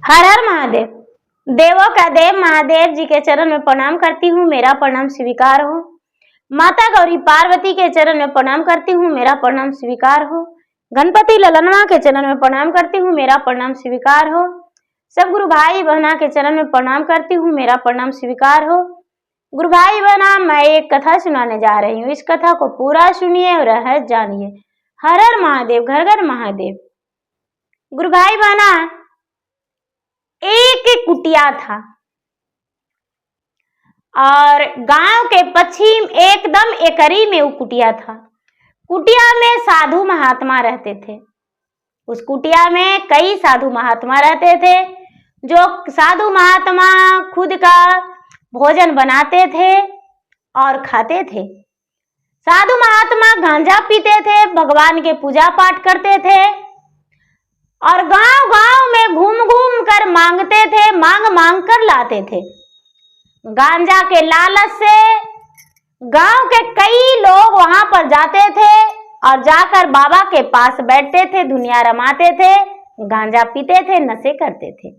हर हर महादेव। देवों का देव महादेव जी के चरण में प्रणाम करती हूँ, मेरा प्रणाम स्वीकार हो। माता गौरी पार्वती के चरण में प्रणाम करती हूँ, मेरा प्रणाम स्वीकार हो। गणपति ललनवा के चरण में प्रणाम करती हूँ, मेरा प्रणाम स्वीकार हो। सब गुरु भाई बहना के चरण में प्रणाम करती हूँ, मेरा प्रणाम स्वीकार हो। गुरु भाई बहना, मैं एक कथा सुनाने जा रही हूँ, इस कथा को पूरा सुनिए और रहस्य जानिए। हर हर महादेव, घर घर महादेव। गुरु भाई बहना, एक कुटिया था और गांव के पश्चिम एकदम एकरी में वो कुटिया था। कुटिया में साधु महात्मा रहते थे। उस कुटिया में कई साधु महात्मा रहते थे, जो साधु महात्मा खुद का भोजन बनाते थे और खाते थे। साधु महात्मा गांजा पीते थे, भगवान के पूजा पाठ करते थे और गांव गांव में घूम घूम कर मांगते थे, मांग मांग कर लाते थे। गांजा के लालच से गांव के कई लोग वहां पर जाते थे और जाकर बाबा के पास बैठते थे, दुनिया रमाते थे, गांजा पीते थे, नशे करते थे।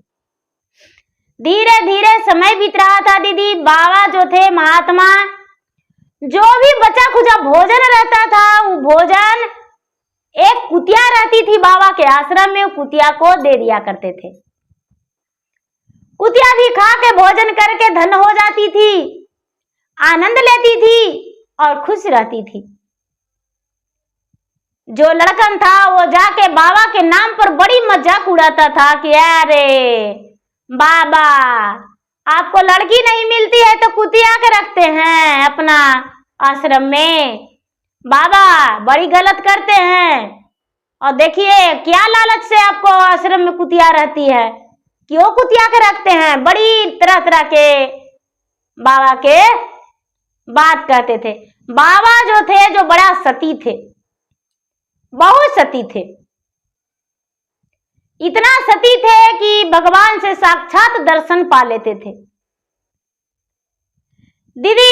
धीरे धीरे समय बीत रहा था दीदी। बाबा जो थे महात्मा, जो भी बचा खुचा भोजन रहता था, वो भोजन एक कुतिया रहती थी बाबा के आश्रम में, कुतिया को दे दिया करते थे। कुतिया भी खा के भोजन करके धन हो जाती थी, आनंद लेती थी और खुश रहती थी। जो लड़कन था वो जाके बाबा के नाम पर बड़ी मजाक उड़ाता था कि अरे बाबा, आपको लड़की नहीं मिलती है तो कुतिया के रखते हैं अपना आश्रम में, बाबा बड़ी गलत करते हैं। और देखिए क्या लालच से आपको आश्रम में कुतिया रहती है, क्यों कुतिया के रखते हैं। बड़ी तरह तरह के बाबा के बात कहते थे। बाबा जो थे, जो बड़ा सती थे, बहुत सती थे। इतना सती थे कि भगवान से साक्षात दर्शन पा लेते थे। दीदी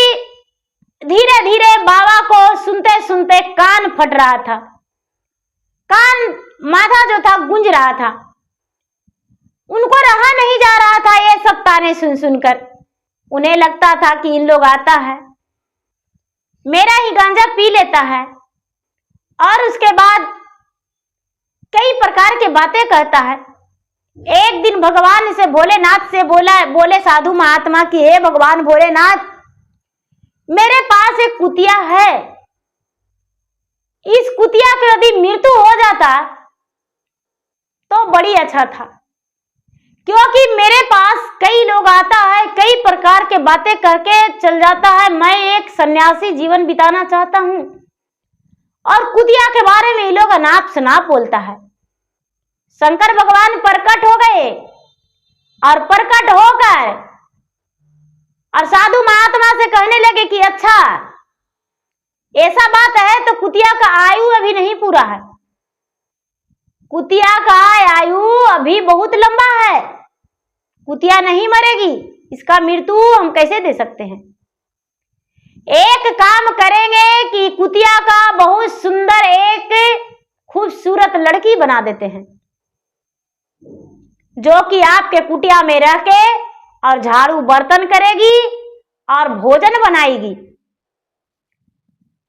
धीरे धीरे बाबा को सुनते सुनते कान फट रहा था, कान माथा जो था गूंज रहा था। उनको रहा नहीं जा रहा था ये सब ताने सुन सुनकर। उन्हें लगता था कि इन लोग आता है, मेरा ही गांजा पी लेता है और उसके बाद कई प्रकार की बातें कहता है। एक दिन भगवान से भोलेनाथ से बोले साधु महात्मा कि हे भगवान भोलेनाथ, मेरे पास एक कुतिया है, इस कुतिया की यदि मृत्यु हो जाता तो बड़ी अच्छा था, क्योंकि मेरे पास कई लोग आता है, कई प्रकार के बातें करके चल जाता है। मैं एक सन्यासी जीवन बिताना चाहता हूं और कुतिया के बारे में ये लोग अनाप शनाप बोलता है। शंकर भगवान प्रकट हो गए और प्रकट होकर और साधु महात्मा से कहने लगे कि अच्छा ऐसा बात है तो कुतिया का आयु अभी नहीं पूरा है, कुतिया का आयु अभी बहुत लंबा है, कुतिया नहीं मरेगी, इसका मृत्यु हम कैसे दे सकते हैं। एक काम करेंगे कि कुतिया का बहुत सुंदर एक खूबसूरत लड़की बना देते हैं, जो कि आपके कुटिया में रह के और झाड़ू बर्तन करेगी और भोजन बनाएगी।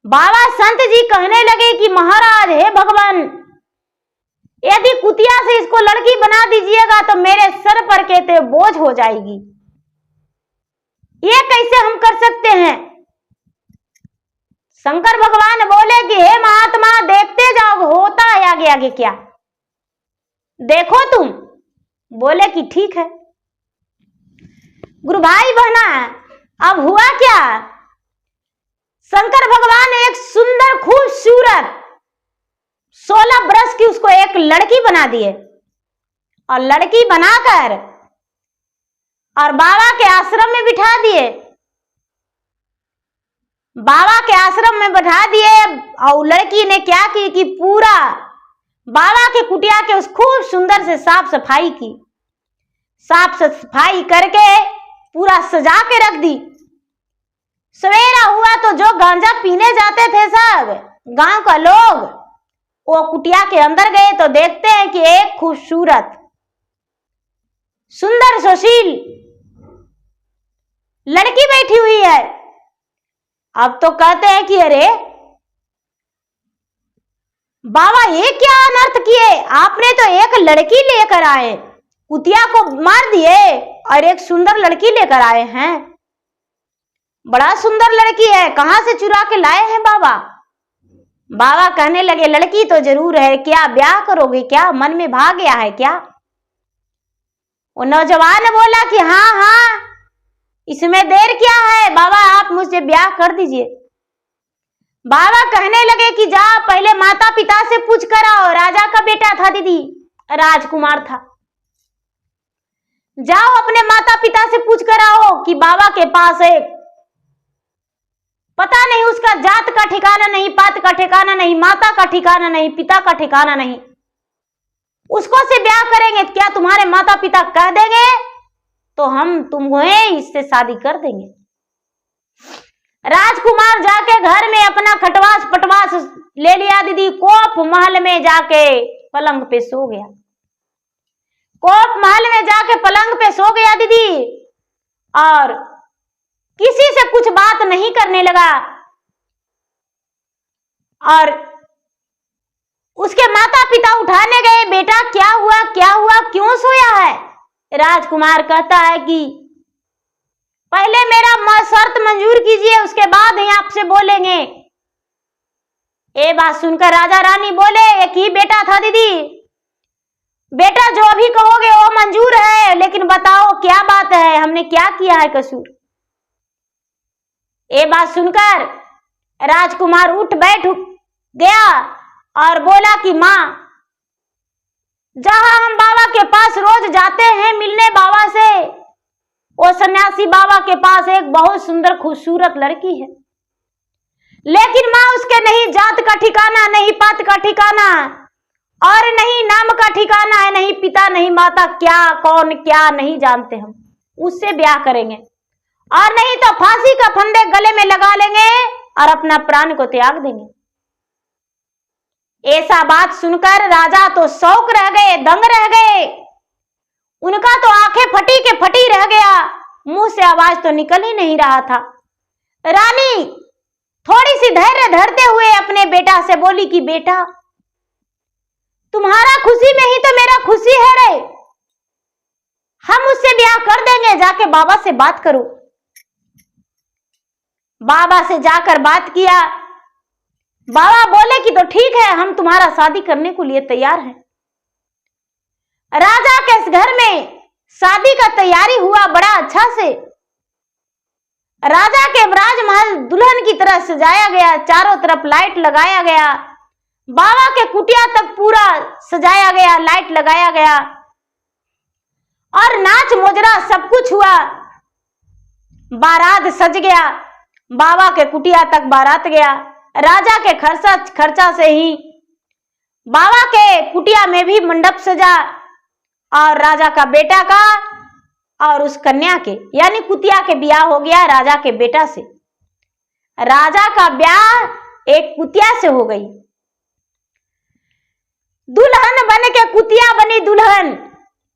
बाबा संत जी कहने लगे कि महाराज, हे भगवान, यदि कुतिया से इसको लड़की बना दीजिएगा तो मेरे सर पर कहते बोझ हो जाएगी, ये कैसे हम कर सकते हैं। शंकर भगवान बोले कि हे महात्मा, देखते जाओ होता है आगे आगे क्या, देखो तुम। बोले कि ठीक है। गुरु भाई बहना, अब हुआ क्या, शंकर भगवान ने एक सुंदर खूबसूरत 16 बरस की उसको एक लड़की बना दिए और लड़की बनाकर और बाबा के आश्रम में बिठा दिए। बाबा के आश्रम में बैठा दिए और लड़की ने क्या की कि पूरा बाबा के कुटिया के उस खूब सुंदर से साफ सफाई की, साफ सफाई करके पूरा सजा के रख दी। सवेरा हुआ तो जो गांजा पीने जाते थे सब गांव का लोग, वो कुटिया के अंदर गए तो देखते हैं कि एक खूबसूरत सुंदर सुशील लड़की बैठी हुई है। अब तो कहते हैं कि अरे बाबा ये क्या अनर्थ किए, आपने तो एक लड़की लेकर आए, कुतिया को मार दिए और एक सुंदर लड़की लेकर आए हैं। बड़ा सुंदर लड़की है, कहां से चुरा के लाए हैं बाबा? बाबा कहने लगे लड़की तो जरूर है, क्या ब्याह करोगे क्या, मन में भाग गया है क्या? वो नौजवान बोला कि हाँ हाँ, इसमें देर क्या है बाबा, आप मुझसे ब्याह कर दीजिए। बाबा कहने लगे कि जा पहले माता पिता से पूछ कर आओ, राजा का बेटा था दीदी, राजकुमार था। जाओ अपने माता पिता से पूछ कर आओ कि बाबा के पास एक पता नहीं, उसका जात का ठिकाना नहीं, पात का ठिकाना नहीं, माता का ठिकाना नहीं, पिता का ठिकाना नहीं, उसको से ब्याह करेंगे। क्या तुम्हारे माता पिता कह देंगे तो हम तुम्हें इससे शादी कर देंगे। राजकुमार जाके घर में अपना खटवास पटवास ले लिया दीदी, कोप महल में जाके पलंग पे सो गया। कोप महल में जाके पलंग पे सो गया दीदी, और किसी से कुछ बात नहीं करने लगा। और उसके माता पिता उठाने गए, बेटा क्या हुआ क्या हुआ, क्यों सोया है? राजकुमार कहता है कि पहले मेरा शर्त मंजूर कीजिए, उसके बाद ही आपसे बोलेंगे। ये बात सुनकर राजा रानी बोले एक ही बेटा था दीदी, बेटा जो अभी कहोगे वो मंजूर है, लेकिन बताओ क्या बात है, हमने क्या किया है कसूर? ये बात सुनकर राजकुमार उठ बैठ गया और बोला कि माँ, जहां हम बाबा के पास रोज जाते हैं मिलने बाबा से, वो सन्यासी बाबा के पास एक बहुत सुंदर खूबसूरत लड़की है, लेकिन माँ उसके नहीं जात का ठिकाना, नहीं पात का ठिकाना, और नहीं नाम का ठिकाना है, नहीं पिता नहीं माता, क्या कौन क्या नहीं जानते हम। उससे ब्याह करेंगे और नहीं तो फांसी का फंदे गले में लगा लेंगे और अपना प्राण को त्याग देंगे। ऐसा बात सुनकर राजा तो शौक रह गए, दंग रह गए, उनका तो आंखें फटी के फटी रह गया, मुंह से आवाज तो निकल ही नहीं रहा था। रानी थोड़ी सी धैर्य धरते हुए अपने बेटा से बोली कि बेटा तुम्हारा खुशी में ही तो मेरा खुशी है रे, हम उससे ब्याह कर देंगे, जाके बाबा से बात करो। बाबा से जाकर बात किया, बाबा बोले कि तो ठीक है, हम तुम्हारा शादी करने को लिए तैयार हैं। राजा के घर में शादी का तैयारी हुआ बड़ा अच्छा से। राजा के राजमहल दुल्हन की तरह सजाया गया, चारों तरफ लाइट लगाया गया, बाबा के कुटिया तक पूरा सजाया गया, लाइट लगाया गया, और नाच मोजरा सब कुछ हुआ। बारात सज गया, बाबा के कुटिया तक बारात गया। राजा के खर्चा से ही बाबा के कुटिया में भी मंडप सजा, और राजा का बेटा का और उस कन्या के यानी कुतिया के ब्याह हो गया राजा के बेटा से। राजा का ब्याह एक कुतिया से हो गई। दुल्हन बन के कुतिया बनी दुल्हन।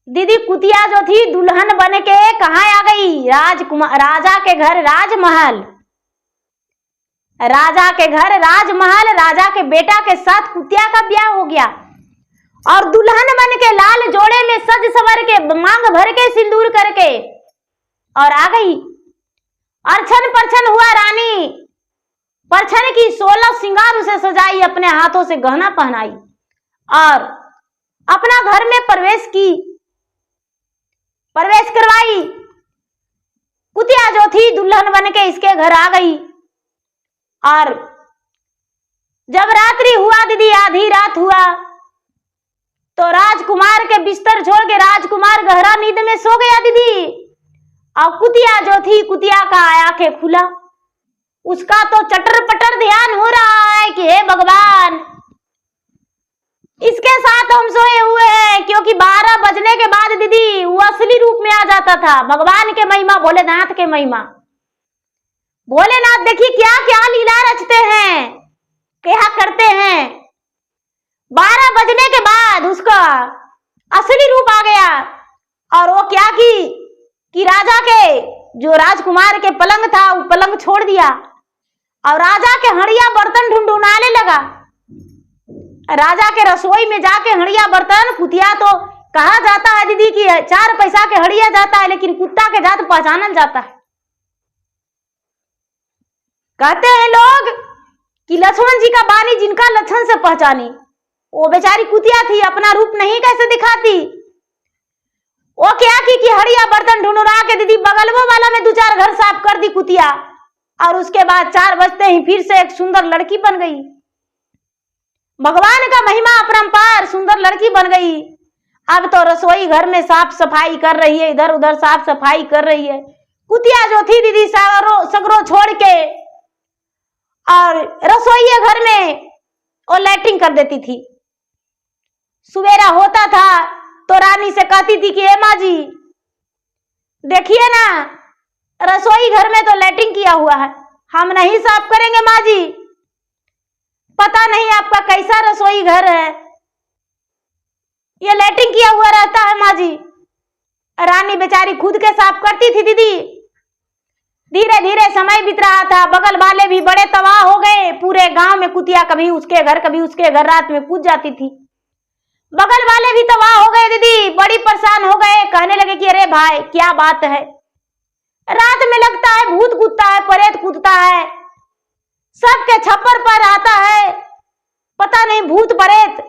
दीदी कुतिया जो थी दुल्हन बन के कहाँ आ गई? राजा के घर राजमहल। राजा के घर राजमहल, राजा के बेटा के साथ कुतिया का ब्याह हो गया, और दुल्हन बन के लाल जोड़े में सज सवर के मांग भर के सिंदूर करके और आ गई। अर्छन परछन हुआ रानी, परछन की 16 श्रृंगार उसे सजाई, अपने हाथों से गहना पहनाई और अपना घर में प्रवेश करवाई। कुतिया जो थी दुल्हन बन के इसके घर आ गई, और जब रात्रि हुआ दीदी, आधी रात हुआ, तो राजकुमार के बिस्तर छोड़ के राजकुमार गहरा नींद में सो गया दीदी। और कुतिया जो थी, कुतिया का आंखें खुला, उसका तो चटर पटर ध्यान हो रहा है कि हे भगवान, इसके साथ हम सोए हुए हैं, क्योंकि 12 बजने के बाद दीदी वो असली रूप में आ जाता था। भगवान के महिमा, भोलेनाथ के महिमा। भोलेनाथ देखिए क्या क्या लीला रचते हैं, क्या करते हैं। 12 बजने के बाद उसका असली रूप आ गया, और वो क्या कि राजा के जो राजकुमार के पलंग था वो पलंग छोड़ दिया और राजा के हड़िया बर्तन ढूंढने लगा। राजा के रसोई में जाके हड़िया बर्तन, कुतिया तो कहा जाता है दीदी कि 4 पैसा के हड़िया जाता है, लेकिन कुत्ता के जात पहचानल जाता है। कहते हैं लोग कि लक्ष्मण जी का बानी जिनका लक्षण से पहचानी, वो बेचारी कुतिया थी, अपना रूप नहीं कैसे दिखाती। वो क्या कि हड़िया बर्तन ढूंढा के दीदी बगलवो वाला में 2-4 घर साफ कर दी कुतिया, और उसके बाद 4 बजते ही फिर से एक सुंदर लड़की बन गई। भगवान का महिमा अपरंपार, सुंदर लड़की बन गई। अब तो रसोई घर में साफ सफाई कर रही है, इधर उधर साफ सफाई कर रही है। कुतिया जो थी दीदी सगरो छोड़ के और रसोई घर में वो लैट्रिन कर देती थी। सवेरा होता था तो रानी से कहती थी कि ए माँ जी देखिए ना, रसोई घर में तो लैट्रिन किया हुआ है, हम नहीं साफ करेंगे माँ जी। पता नहीं आपका कैसा रसोई घर है, ये लैट्रिन किया हुआ रहता है माँ जी। रानी बेचारी खुद के साफ करती थी दीदी। धीरे धीरे समय बीत रहा था, बगल वाले भी बड़े तबाह हो गए। पूरे गांव में कुतिया कभी उसके घर कभी उसके घर रात में कूद जाती थी। बगल वाले भी तबाह हो गए दीदी, बड़ी परेशान हो गए। कहने लगे कि अरे भाई क्या बात है, रात में लगता है भूत कूदता है, प्रेत कूदता है, सबके छप्पर पर आता है, पता नहीं भूत प्रेत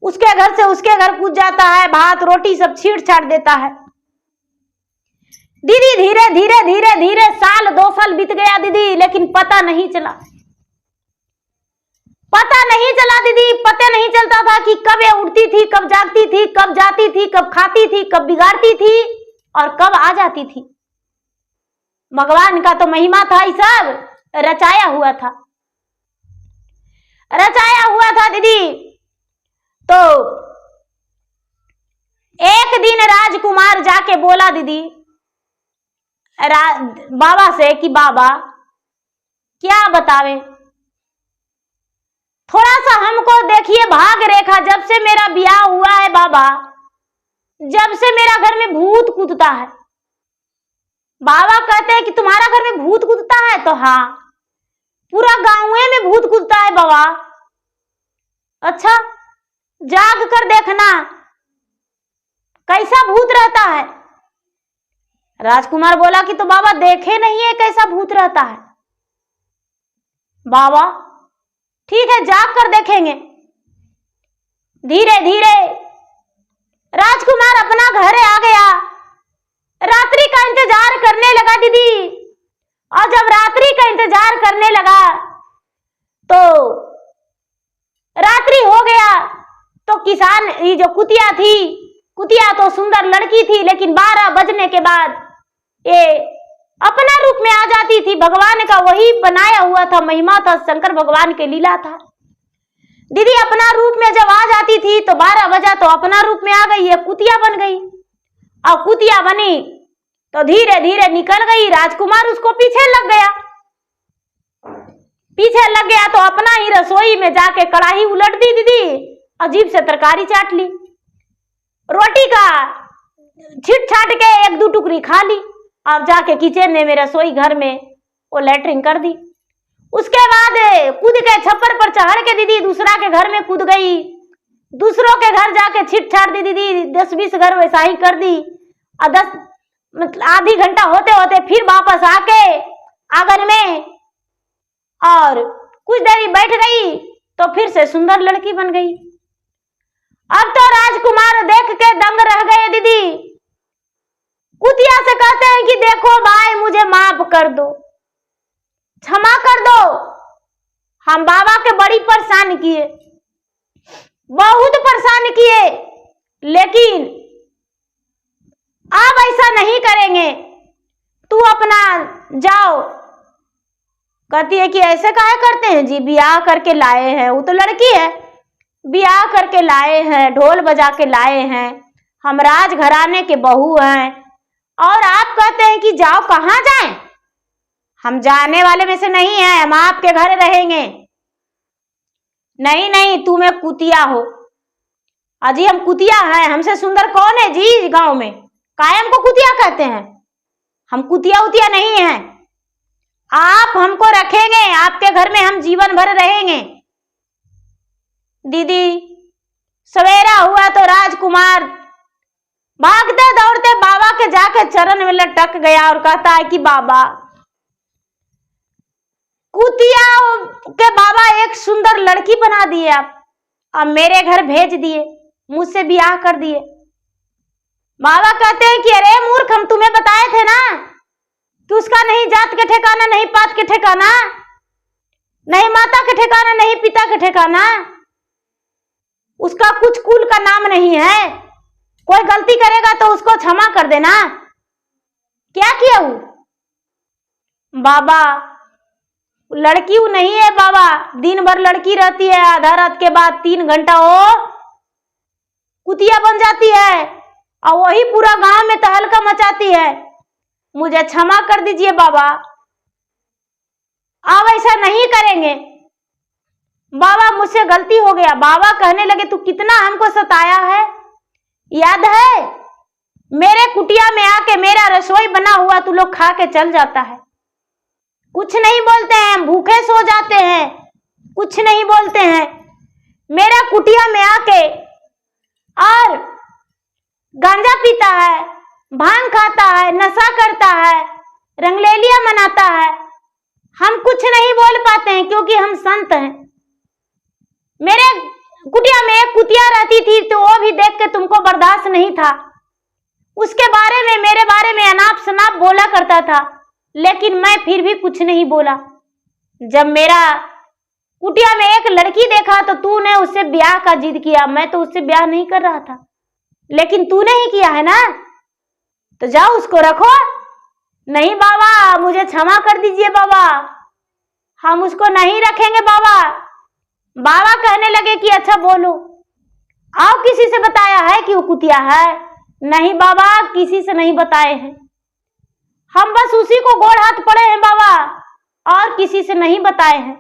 उसके घर से उसके घर कूद जाता है, भात रोटी सब छीट छाट देता है। दीदी धीरे धीरे धीरे धीरे साल 2 साल बीत गया दीदी, लेकिन पता नहीं चला दीदी। पता नहीं चलता था कि कब ये उठती थी, कब जागती थी, कब जाती थी, कब खाती थी, कब बिगाड़ती थी और कब आ जाती थी। भगवान का तो महिमा था, ये सब रचाया हुआ था दीदी। तो एक दिन राजकुमार जाके बोला दीदी बाबा से कि बाबा क्या बतावे, थोड़ा सा हमको देखिए भाग रेखा। जब से मेरा ब्याह हुआ है बाबा, जब से मेरा घर में भूत कूदता है। बाबा कहते हैं कि तुम्हारा घर में भूत कूदता है? तो हाँ, पूरा गांव में भूत कूदता है बाबा। अच्छा, जाग कर देखना कैसा भूत रहता है। राजकुमार बोला कि तो बाबा देखे नहीं है कैसा भूत रहता है। बाबा ठीक है, जाग कर देखेंगे। धीरे धीरे राजकुमार अपना घर आ गया, रात्रि का इंतजार करने लगा दीदी। और जब रात्रि का इंतजार करने लगा तो रात्रि हो गया तो किसान, ये जो कुतिया थी, कुतिया तो सुंदर लड़की थी, लेकिन 12 बजने के बाद ये अपना रूप में आ जाती थी। भगवान का वही बनाया हुआ था, महिमा था, शंकर भगवान के लीला था दीदी। अपना रूप में जब आ जाती थी तो 12 बजा तो अपना रूप में आ गई, ये कुतिया बन गई। और कुतिया बनी तो धीरे धीरे निकल गई। राजकुमार उसको पीछे लग गया तो अपना ही रसोई में जाके कढ़ाई उलट दी दीदी, अजीब से तरकारी चाट ली, रोटी का छिट छाट के 1-2 टुकड़ी खा ली और जाके किचन में रसोई घर में वो लैट्रिन कर दी। उसके बाद कूद के छप्पर पर चढ़ के दीदी दूसरा के घर में कूद गई, दूसरों के घर जाके छिट छाट दी दीदी, 10-20 घर वैसा ही कर दी। और 10 मतलब आधी घंटा होते होते फिर वापस आके आंगन में और कुछ देरी बैठ गई तो फिर से सुंदर लड़की बन गई। अब तो राजकुमार देख के दंग रह गए दीदी। कुतिया से कहते हैं कि देखो भाई, मुझे माफ कर दो, क्षमा कर दो, हम बाबा के बड़ी परेशान किए, बहुत परेशान किए, लेकिन अब ऐसा नहीं करेंगे, तू अपना जाओ। कहती है कि ऐसे काहे करते हैं जी, ब्याह करके लाए हैं, वो तो लड़की है, ब्याह करके लाए हैं, ढोल बजा के लाए हैं, हम राज घराने के बहू हैं, और आप कहते हैं कि जाओ। कहाँ जाएं? हम जाने वाले में से नहीं हैं, हम आपके घर रहेंगे। नहीं नहीं, तुम एक कुतिया हो। अजी हम कुतिया हैं, हमसे सुंदर कौन है जी गांव में? कायम को कुतिया कहते हैं। हम कुतिया उतिया नहीं हैं। आप हमको रखेंगे, आपके घर में हम जीवन भर रहेंगे। दीदी सवेरा हुआ तो राजकुमार भागते दौड़ते बाबा के जाके चरण में लटक गया और कहता है कि बाबा, कुतिया के बाबा एक सुंदर लड़की बना दिए आप, अब मेरे घर भेज दिए, मुझसे ब्याह कर दिए। बाबा कहते हैं कि अरे मूर्ख, हम तुम्हें बताए थे ना कि उसका नहीं जात के ठिकाना, नहीं पात के ठिकाना, नहीं माता के ठिकाना, नहीं पिता के ठिकाना, उसका कुछ कुल का नाम नहीं है। कोई गलती करेगा तो उसको क्षमा कर देना। क्या किया वो? बाबा लड़की वो नहीं है बाबा, दिन भर लड़की रहती है, आधा रात के बाद 3 घंटा वो कुतिया बन जाती है और वही पूरा गांव में तहलका मचाती है। मुझे क्षमा कर दीजिए बाबा, आप ऐसा नहीं करेंगे। बाबा मुझसे गलती हो गया। बाबा कहने लगे तू कितना हमको सताया है, याद है? मेरे कुटिया में आके मेरा रसोई बना हुआ तू लोग खा के चल जाता है, कुछ नहीं बोलते हैं, भूखे सो जाते हैं, कुछ नहीं बोलते हैं। मेरा कुटिया में आके और गांजा पीता है, भांग खाता है, नशा करता है, रंगलेलिया मनाता है। हम कुछ नहीं बोल पाते हैं क्योंकि हम संत हैं। मेरे कुटिया में एक कुतिया रहती थी तो वो भी देख के तुमको बर्दाश्त नहीं था। उसके बारे में, मेरे बारे में अनाप शनाप बोला करता था, लेकिन मैं फिर भी कुछ नहीं बोला। जब मेरा कुटिया में एक लड़की देखा तो तूने उससे ब्याह का जिद किया। मैं तो उससे ब्याह नहीं कर रहा था, लेकिन तूने ही किया है ना, तो जाओ उसको रखो। नहीं बाबा, मुझे क्षमा कर दीजिए बाबा, हम उसको नहीं रखेंगे बाबा। बाबा कहने लगे कि अच्छा बोलो, आओ, किसी से बताया है कि वो कुतिया है? नहीं बाबा, किसी से नहीं बताए हैं, हम बस उसी को गोड़ हाथ पड़े हैं बाबा, और किसी से नहीं बताए हैं।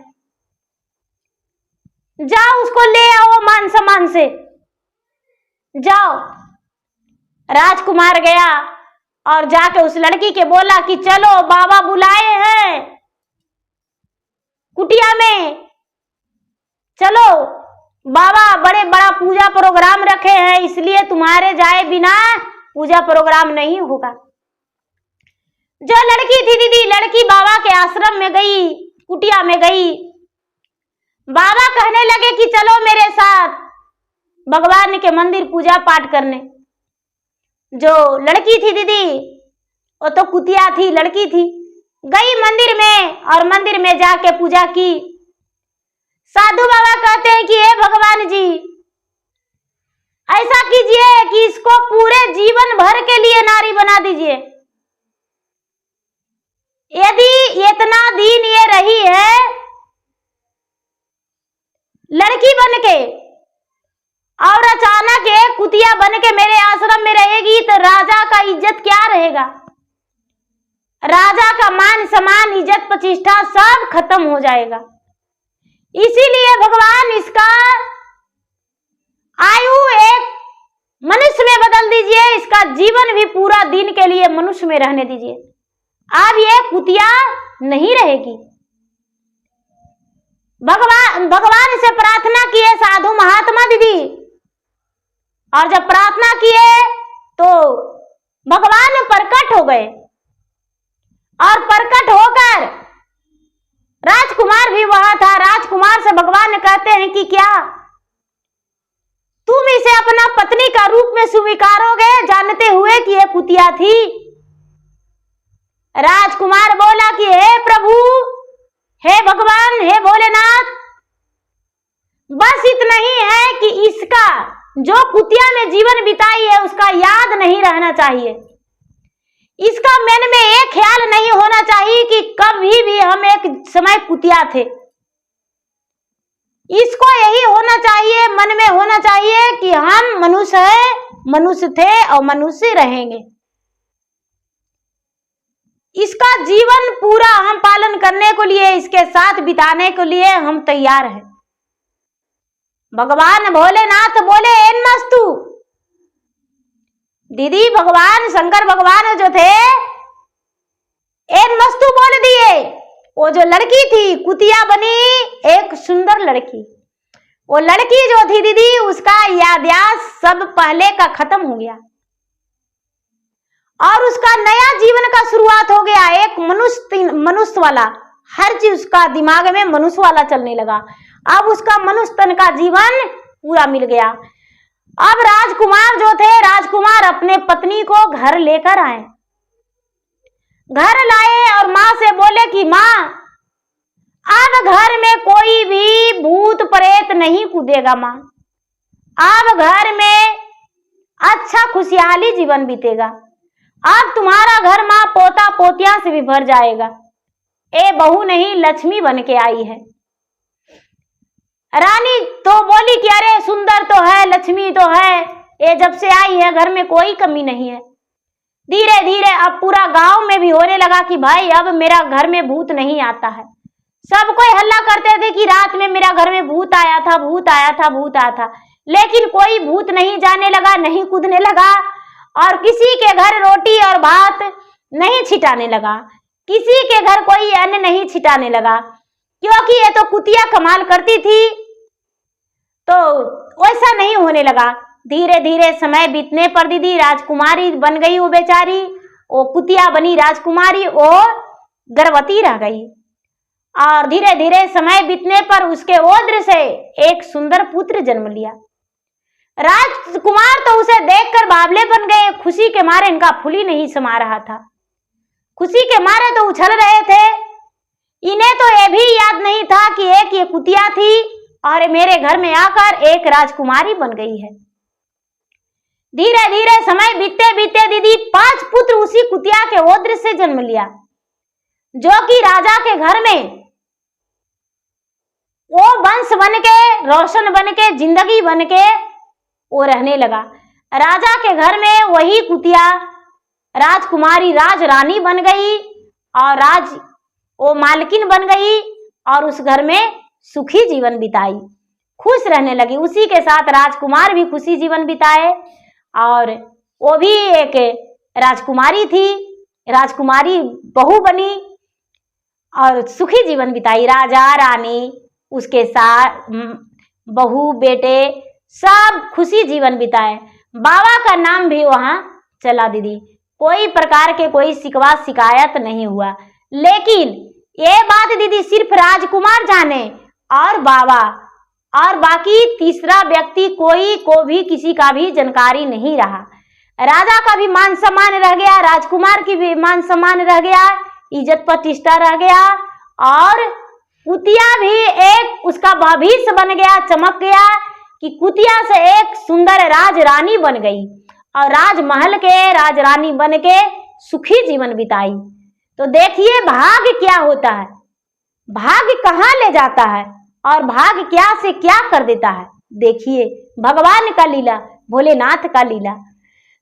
जाओ उसको ले आओ मान सम्मान से, जाओ। राजकुमार गया और जाके उस लड़की के बोला कि चलो बाबा बुलाए हैं कुटिया में, चलो बाबा बड़े बड़ा पूजा प्रोग्राम रखे हैं, इसलिए तुम्हारे जाए बिना पूजा प्रोग्राम नहीं होगा। जो लड़की थी दीदी, लड़की बाबा के आश्रम में गई, कुटिया में गई। बाबा कहने लगे कि चलो मेरे साथ भगवान के मंदिर पूजा पाठ करने। जो लड़की थी दीदी, वो तो कुतिया थी, लड़की थी, गई मंदिर में और मंदिर में जाके पूजा की। साधु बाबा कहते हैं कि हे भगवान जी, ऐसा कीजिए कि इसको पूरे जीवन भर के लिए नारी बना दीजिए। यदि इतना दिन ये रही है लड़की बन के और अचानक एक कुतिया बन के मेरे आश्रम में रहेगी तो राजा का इज्जत क्या रहेगा? राजा का मान सम्मान, इज्जत प्रतिष्ठा सब खत्म हो जाएगा। इसीलिए भगवान इसका आयु एक मनुष्य में बदल दीजिए, इसका जीवन भी पूरा दिन के लिए मनुष्य में रहने दीजिए। अब ये कुतिया नहीं रहेगी। भगवान से प्रार्थना किए साधु महात्मा दीदी, और जब प्रार्थना किए तो भगवान प्रकट हो गए, और प्रकट होकर राजकुमार भी वहां था। राजकुमार से भगवान कहते हैं कि क्या तुम इसे अपना पत्नी का रूप में स्वीकारोगे, जानते हुए कि यह कुतिया थी? राजकुमार बोला कि हे प्रभु, हे भगवान, हे भोलेनाथ, बस इतना ही है कि इसका जो कुतिया में जीवन बिताई है उसका याद नहीं रहना चाहिए। इसका मन में एक ख्याल नहीं होना चाहिए कि कभी भी हम एक समय कुतिया थे। इसको यही होना चाहिए, मन में होना चाहिए कि हम मनुष्य हैं, मनुष्य थे और मनुष्य रहेंगे। इसका जीवन पूरा हम पालन करने के लिए, इसके साथ बिताने के लिए हम तैयार हैं। भगवान भोलेनाथ बोले, एन मस्तु, दीदी भगवान शंकर भगवान जो थे एक मस्तू बोल दिए। वो जो लड़की थी कुतिया बनी एक सुंदर लड़की। वो लड़की जो थी दीदी उसका याददाश्त सब पहले का खत्म हो गया और उसका नया जीवन का शुरुआत हो गया। एक मनुष्य वाला हर चीज उसका दिमाग में मनुष्य वाला चलने लगा। अब उसका मनुष्य तन का जीवन पूरा मिल गया। अब राजकुमार जो थे राजकुमार अपने पत्नी को घर लेकर आए। घर लाए और माँ से बोले कि माँ अब घर में कोई भी भूत प्रेत नहीं कूदेगा। माँ अब घर में अच्छा खुशहाली जीवन बीतेगा। अब तुम्हारा घर माँ पोता पोतिया से भी भर जाएगा। ए बहू नहीं लक्ष्मी बन के आई है। रानी तो बोली कि अरे सुंदर तो है लक्ष्मी तो है, ये जब से आई है घर में कोई कमी नहीं है। धीरे धीरे अब पूरा गांव में भी होने लगा कि भाई अब मेरा घर में भूत नहीं आता है। सब कोई हल्ला करते थे कि रात में मेरा घर में भूत आया था, भूत आया था, भूत आया था, लेकिन कोई भूत नहीं जाने लगा, नहीं कूदने लगा और किसी के घर रोटी और भात नहीं छिटाने लगा, किसी के घर कोई अन्न नहीं छिटाने लगा, क्योंकि ये तो कुतिया कमाल करती थी तो वैसा नहीं होने लगा। धीरे धीरे समय बीतने पर दीदी राजकुमारी बन गई। वो बेचारी वो कुतिया बनी राजकुमारी, वो गर्भवती रह गई और धीरे धीरे समय बीतने पर उसके ओद्र से एक सुंदर पुत्र जन्म लिया। राजकुमार तो उसे देखकर बावले बन गए। खुशी के मारे इनका फुली नहीं समा रहा था, खुशी के मारे तो उछल रहे थे। इन्हें तो यह भी याद नहीं था कि एक ये कुतिया थी और मेरे घर में आकर एक राजकुमारी बन गई है। धीरे धीरे समय बीतते बीतते दीदी 5 पुत्र उसी कुतिया के ओद्र से जन्म लिया, जो कि राजा के घर में वो वंश बन के रोशन बन के जिंदगी बन के वो रहने लगा। राजा के घर में वही कुतिया राजकुमारी राज रानी बन गई और वो मालकिन बन गई और उस घर में सुखी जीवन बिताई, खुश रहने लगी। उसी के साथ राजकुमार भी खुशी जीवन बिताए और वो भी एक राजकुमारी थी, राजकुमारी बहू बनी और सुखी जीवन बिताई। राजा रानी उसके साथ बहू बेटे सब खुशी जीवन बिताए। बाबा का नाम भी वहां चला दीदी, कोई प्रकार के कोई शिकवा शिकायत नहीं हुआ। लेकिन ये बात दीदी सिर्फ राजकुमार जाने और बाबा और बाकी तीसरा व्यक्ति कोई को भी किसी का भी जानकारी नहीं रहा। राजा का भी मान सम्मान रह गया, राजकुमार की भी मान सम्मान रह गया, इज्जत प्रतिष्ठा रह गया और कुतिया भी एक उसका भविष्य बन गया, चमक गया कि कुतिया से एक सुंदर राज रानी बन गई और राजमहल के राज रानी बन के सुखी जीवन बिताई। तो देखिए भाग्य क्या होता है, भाग्य कहाँ ले जाता है और भाग्य क्या से क्या कर देता है। देखिए भगवान का लीला, भोलेनाथ का लीला।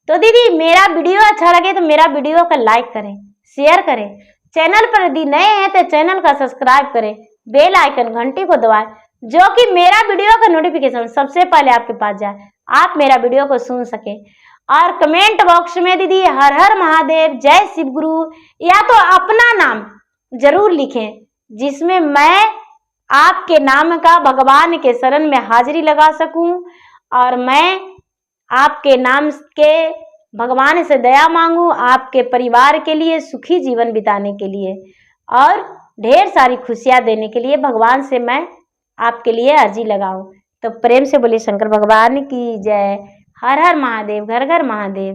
तो दीदी मेरा वीडियो अच्छा लगे तो मेरा वीडियो को लाइक करें, शेयर करें, चैनल पर यदि नए हैं तो चैनल का सब्सक्राइब करें, बेल आइकन घंटी को दबाएं, जो कि मेरा वीडियो का नोटिफिकेशन सबसे पहले आपके पास जाए, आप मेरा वीडियो को सुन सके। और कमेंट बॉक्स में दीदी हर हर महादेव, जय शिव गुरु या तो अपना नाम जरूर लिखें, जिसमें मैं आपके नाम का भगवान के शरण में हाजिरी लगा सकूं और मैं आपके नाम के भगवान से दया मांगू, आपके परिवार के लिए सुखी जीवन बिताने के लिए और ढेर सारी खुशियां देने के लिए भगवान से मैं आपके लिए अर्जी लगाऊं। तो प्रेम से बोलिए शंकर भगवान की जय। हर हर महादेव, घर घर महादेव।